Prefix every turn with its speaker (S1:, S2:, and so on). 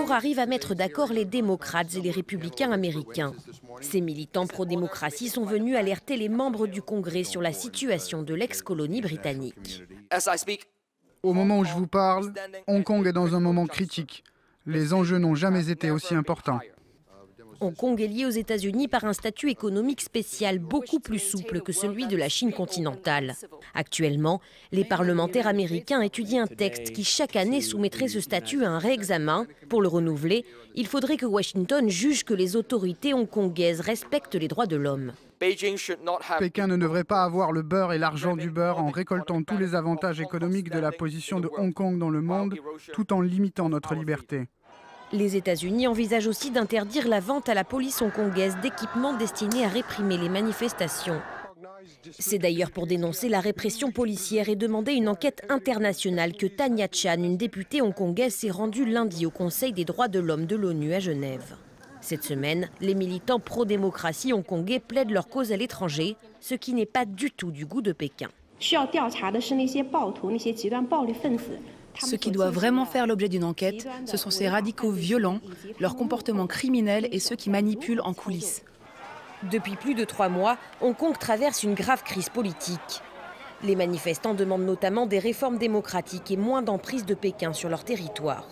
S1: accord arrive à mettre d'accord les démocrates et les républicains américains. Ces militants pro-démocratie sont venus alerter les membres du Congrès sur la situation de l'ex-colonie britannique.
S2: Au moment où je vous parle, Hong Kong est dans un moment critique. Les enjeux n'ont jamais été aussi importants.
S1: Hong Kong est lié aux États-Unis par un statut économique spécial beaucoup plus souple que celui de la Chine continentale. Actuellement, les parlementaires américains étudient un texte qui chaque année soumettrait ce statut à un réexamen. Pour le renouveler, il faudrait que Washington juge que les autorités hongkongaises respectent les droits de l'homme.
S2: Pékin ne devrait pas avoir le beurre et l'argent du beurre en récoltant tous les avantages économiques de la position de Hong Kong dans le monde, tout en limitant notre liberté.
S1: Les États-Unis envisagent aussi d'interdire la vente à la police hongkongaise d'équipements destinés à réprimer les manifestations. C'est d'ailleurs pour dénoncer la répression policière et demander une enquête internationale que Tanya Chan, une députée hongkongaise, s'est rendue lundi au Conseil des droits de l'homme de l'ONU à Genève. Cette semaine, les militants pro-démocratie hongkongais plaident leur cause à l'étranger, ce qui n'est pas du tout du goût de Pékin.
S3: Ce qui doit vraiment faire l'objet d'une enquête, ce sont ces radicaux violents, leurs comportements criminels et ceux qui manipulent en coulisses.
S1: Depuis plus de 3 mois, Hong Kong traverse une grave crise politique. Les manifestants demandent notamment des réformes démocratiques et moins d'emprise de Pékin sur leur territoire.